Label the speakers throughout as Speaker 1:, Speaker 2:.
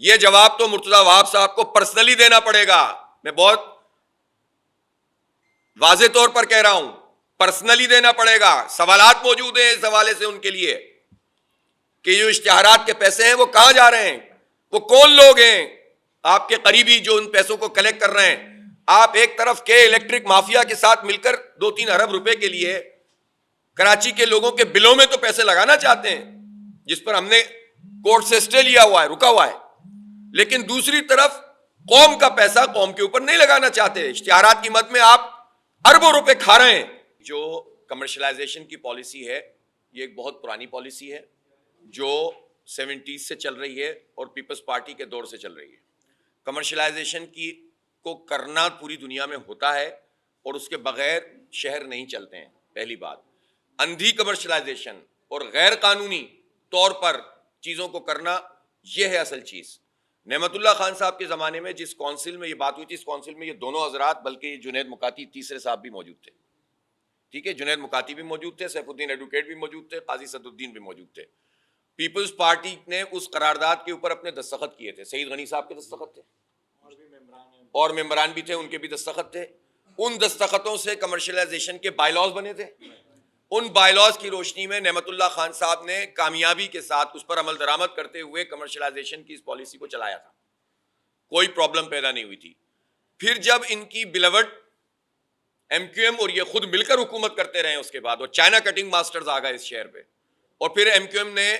Speaker 1: یہ جواب تو مرتضی وہاب صاحب کو پرسنلی دینا پڑے گا. میں بہت واضح طور پر کہہ رہا ہوں, پرسنلی دینا پڑے گا. سوالات موجود ہیں اس حوالے سے ان کے لیے کہ جو اشتہارات کے پیسے ہیں وہ کہاں جا رہے ہیں, وہ کون لوگ ہیں آپ کے قریبی جو ان پیسوں کو کلیکٹ کر رہے ہیں. آپ ایک طرف کے الیکٹرک مافیا کے ساتھ مل کر 2-3 ارب روپے کے لیے کراچی کے لوگوں کے بلوں میں تو پیسے لگانا چاہتے ہیں, جس پر ہم نے کورٹ سے اسٹے لیا ہوا ہے, رکا ہوا ہے, لیکن دوسری طرف قوم کا پیسہ قوم کے اوپر نہیں لگانا چاہتے. اشتہارات کی مد میں آپ اربوں روپے کھا رہے ہیں. جو کمرشلائزیشن کی پالیسی ہے یہ ایک بہت پرانی پالیسی ہے جو 70s سے چل رہی ہے اور پیپلز پارٹی کے دور سے چل رہی ہے. کمرشلائزیشن کی کو کرنا پوری دنیا میں ہوتا ہے اور اس کے بغیر شہر نہیں چلتے ہیں. پہلی بات, اندھی کمرشلائزیشن اور غیر قانونی طور پر چیزوں کو کرنا یہ ہے اصل چیز. نعمت اللہ خان صاحب کے زمانے میں جس کونسل میں یہ بات ہوئی تھی, اس کونسل میں یہ دونوں حضرات بلکہ جنید مکاتی تیسرے صاحب بھی موجود تھے. ٹھیک ہے, جنید مکاتی بھی موجود تھے, سیف الدین ایڈوکیٹ بھی موجود تھے, قاضی صد الدین بھی موجود تھے. پیپلز پارٹی نے اس قرارداد کے اوپر اپنے دستخط کیے تھے. سعید غنی صاحب کے دستخط تھے اور ممبران بھی تھے, ان کے بھی دستخط تھے. ان دستخطوں سے کمرشلائزیشن کے بائی لاز بنے تھے. ان بائی لاز کی روشنی میں نعمت اللہ خان صاحب نے کامیابی کے ساتھ اس پر عمل درآمد کرتے ہوئے کمرشلائزیشن کی اس پالیسی کو چلایا تھا. کوئی پرابلم پیدا نہیں ہوئی تھی. پھر جب ان کی بلوڈ ایم کیو ایم اور یہ خود مل کر حکومت کرتے رہے اس کے بعد, اور چائنا کٹنگ ماسٹرز آ گئے اس شہر پہ, اور پھر ایم کیو ایم نے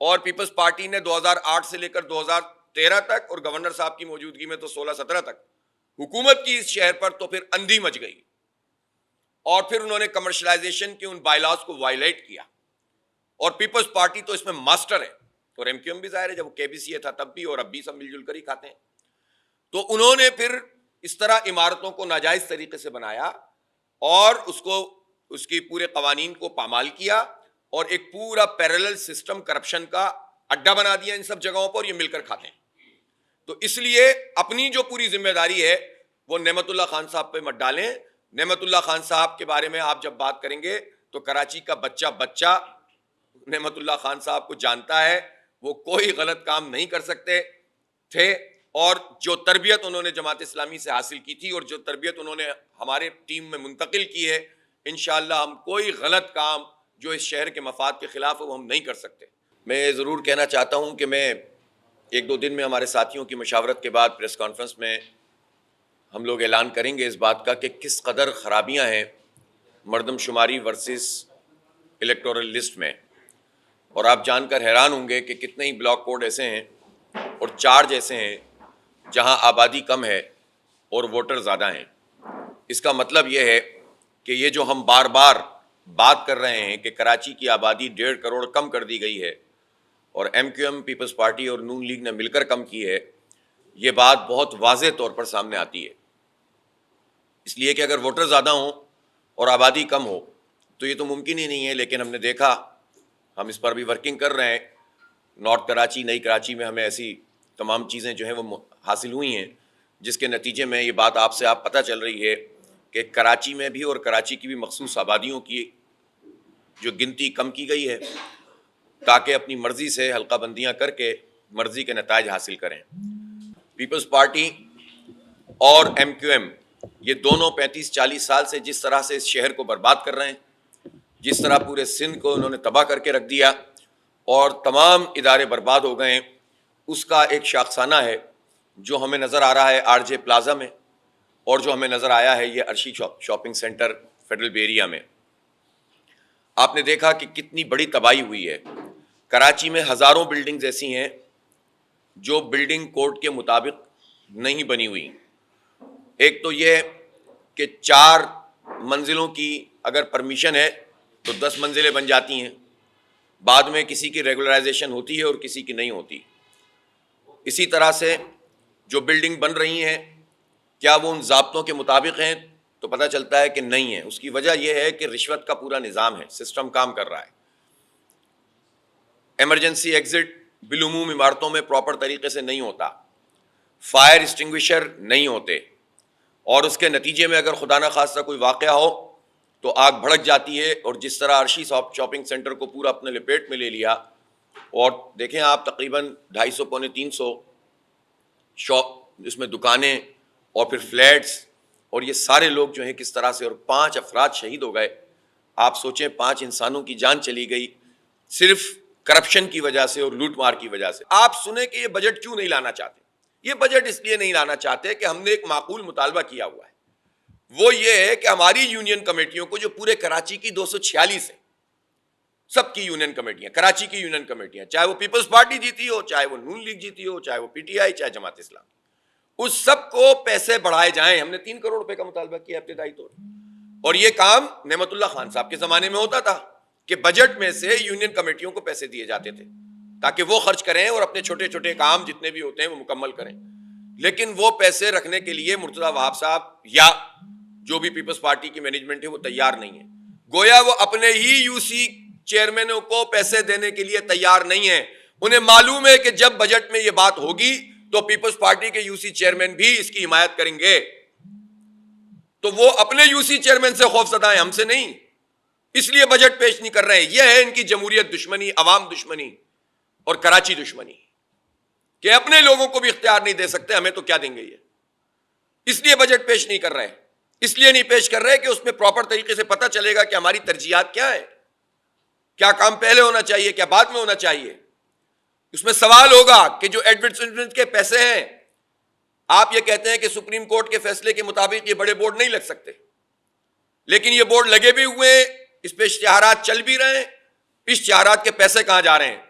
Speaker 1: اور پیپلز پارٹی نے 2008 سے لے کر 2013 تک اور گورنر صاحب کی موجودگی میں تو 16-17 تک حکومت کی اس شہر پر, تو پھر اندھی مچ گئی. اور پھر انہوں نے کمرشلائزیشن کے ان بائی لاز کو وائلیٹ کیا, اور پیپلز پارٹی تو اس میں ماسٹر ہے, اور ایم کیو ایم بھی ظاہر ہے, جب وہ کے بی سی اے تھا تب بھی اور اب بھی سب مل جل کر ہی کھاتے ہیں. تو انہوں نے پھر اس طرح عمارتوں کو ناجائز طریقے سے بنایا اور اس کی پورے قوانین کو پامال کیا, اور ایک پورا پیرلل سسٹم کرپشن کا اڈا بنا دیا ان سب جگہوں پر, یہ مل کر کھاتے ہیں. تو اس لیے اپنی جو پوری ذمہ داری ہے وہ نعمت اللہ خان صاحب پہ مت ڈالیں. نعمت اللہ خان صاحب کے بارے میں آپ جب بات کریں گے تو کراچی کا بچہ نعمت اللہ خان صاحب کو جانتا ہے, وہ کوئی غلط کام نہیں کر سکتے تھے. اور جو تربیت انہوں نے جماعت اسلامی سے حاصل کی تھی اور جو تربیت انہوں نے ہمارے ٹیم میں منتقل کی ہے, انشاءاللہ ہم کوئی غلط کام جو اس شہر کے مفاد کے خلاف ہے وہ ہم نہیں کر سکتے. میں ضرور کہنا چاہتا ہوں کہ میں 1-2 دن میں ہمارے ساتھیوں کی مشاورت کے بعد پریس کانفرنس میں ہم لوگ اعلان کریں گے اس بات کا کہ کس قدر خرابیاں ہیں مردم شماری ورسز الیکٹورل لسٹ میں. اور آپ جان کر حیران ہوں گے کہ کتنے ہی بلاک کوڈ ایسے ہیں اور چارج ایسے ہیں جہاں آبادی کم ہے اور ووٹر زیادہ ہیں. اس کا مطلب یہ ہے کہ یہ جو ہم بار بار بات کر رہے ہیں کہ کراچی کی آبادی 1.5 کروڑ کم کر دی گئی ہے اور M Q M, peoples party اور نون لیگ نے مل کر کم کی ہے, یہ بات بہت واضح طور پر سامنے آتی ہے. اس لیے کہ اگر ووٹر زیادہ ہوں اور آبادی کم ہو تو یہ تو ممکن ہی نہیں ہے. لیکن ہم نے دیکھا, ہم اس پر بھی ورکنگ کر رہے ہیں. نارتھ کراچی, نئی کراچی میں ہمیں ایسی تمام چیزیں جو ہیں وہ حاصل ہوئی ہیں جس کے نتیجے میں یہ بات آپ پتہ چل رہی ہے کہ کراچی میں بھی اور کراچی کی بھی مخصوص آبادیوں کی جو گنتی کم کی گئی ہے تاکہ اپنی مرضی سے حلقہ بندیاں کر کے مرضی کے نتائج حاصل کریں. پیپلز پارٹی اور ایم کیو ایم یہ دونوں 35-40 سال سے جس طرح سے اس شہر کو برباد کر رہے ہیں, جس طرح پورے سندھ کو انہوں نے تباہ کر کے رکھ دیا اور تمام ادارے برباد ہو گئے ہیں, اس کا ایک شاخسانہ ہے جو ہمیں نظر آ رہا ہے آر جے پلازا میں, اور جو ہمیں نظر آیا ہے یہ عرشی شاپنگ سینٹر فیڈرل بے ایریا میں. آپ نے دیکھا کہ کتنی بڑی تباہی ہوئی ہے. کراچی میں ہزاروں بلڈنگز ایسی ہیں جو بلڈنگ کوڈ کے مطابق نہیں بنی ہوئی. ایک تو یہ کہ 4 منزلوں کی اگر پرمیشن ہے تو 10 منزلیں بن جاتی ہیں, بعد میں کسی کی ریگولرائزیشن ہوتی ہے اور کسی کی نہیں ہوتی. اسی طرح سے جو بلڈنگ بن رہی ہیں کیا وہ ان ضابطوں کے مطابق ہیں تو پتہ چلتا ہے کہ نہیں ہے. اس کی وجہ یہ ہے کہ رشوت کا پورا نظام ہے, سسٹم کام کر رہا ہے. ایمرجنسی ایگزٹ بالعموم عمارتوں میں پراپر طریقے سے نہیں ہوتا, فائر اسٹنگوشر نہیں ہوتے, اور اس کے نتیجے میں اگر خدا نہ خواستہ کوئی واقعہ ہو تو آگ بھڑک جاتی ہے. اور جس طرح عرشی شاپنگ سینٹر کو پورا اپنے لپیٹ میں لے لیا, اور دیکھیں آپ تقریباً 250-300 شاپ اس میں دکانیں اور پھر فلیٹس، اور یہ سارے لوگ جو ہیں کس طرح سے، اور 5 افراد شہید ہو گئے. آپ سوچیں 5 انسانوں کی جان چلی گئی صرف کرپشن کی وجہ سے اور لوٹ مار کی وجہ سے. آپ سنیں کہ یہ بجٹ کیوں نہیں لانا چاہتے. یہ بجٹ اس لیے نہیں لانا چاہتے کہ ہم نے ایک معقول مطالبہ کیا ہوا ہے. وہ یہ ہے کہ ہماری یونین کمیٹیوں کو، جو پورے کراچی کی 246 ہیں، سب کی یونین کمیٹیاں، کراچی کی یونین کمیٹیاں، چاہے وہ پیپلز پارٹی جیتی ہو، چاہے وہ نون لیگ جیتی ہو، چاہے وہ پی ٹی آئی، چاہے جماعت اسلامی، اس سب کو پیسے بڑھائے جائیں. ہم نے 3 کروڑ روپے کا مطالبہ کیا ابتدائی طور پر. اور یہ کام نعمت اللہ خان صاحب کے زمانے میں ہوتا تھا کہ بجٹ میں سے یونین کمیٹیوں کو پیسے دیے جاتے تھے تاکہ وہ خرچ کریں اور اپنے چھوٹے چھوٹے کام جتنے بھی ہوتے ہیں وہ مکمل کریں. لیکن وہ پیسے رکھنے کے لیے مرتضی وہاب صاحب یا جو بھی پیپلز پارٹی کی مینجمنٹ ہے وہ تیار نہیں ہے. گویا وہ اپنے ہی یو سی چیئرمینوں کو پیسے دینے کے لیے تیار نہیں ہے. انہیں معلوم ہے کہ جب بجٹ میں یہ بات ہوگی تو پیپلز پارٹی کے یو سی چیئرمین بھی اس کی حمایت کریں گے. تو وہ اپنے یو سی چیئرمین سے خوف زدہ ہیں، ہم سے نہیں. اس لیے بجٹ پیش نہیں کر رہے ہیں. یہ ہے ان کی جمہوریت دشمنی، عوام دشمنی اور کراچی دشمنی، کہ اپنے لوگوں کو بھی اختیار نہیں دے سکتے، ہمیں تو کیا دیں گے یہ. اس لیے بجٹ پیش نہیں کر رہے. اس لیے نہیں پیش کر رہے کہ اس میں پراپر طریقے سے پتہ چلے گا کہ ہماری ترجیحات کیا ہے، کیا کام پہلے ہونا چاہیے، کیا بعد میں ہونا چاہیے. اس میں سوال ہوگا کہ جو ایڈورٹائزمنٹ کے پیسے ہیں، آپ یہ کہتے ہیں کہ سپریم کورٹ کے فیصلے کے مطابق یہ بڑے بورڈ نہیں لگ سکتے، لیکن یہ بورڈ لگے بھی ہوئے ہیں، اس پہ اشتہارات چل بھی رہے ہیں. اشتہارات کے پیسے کہاں جا رہے ہیں؟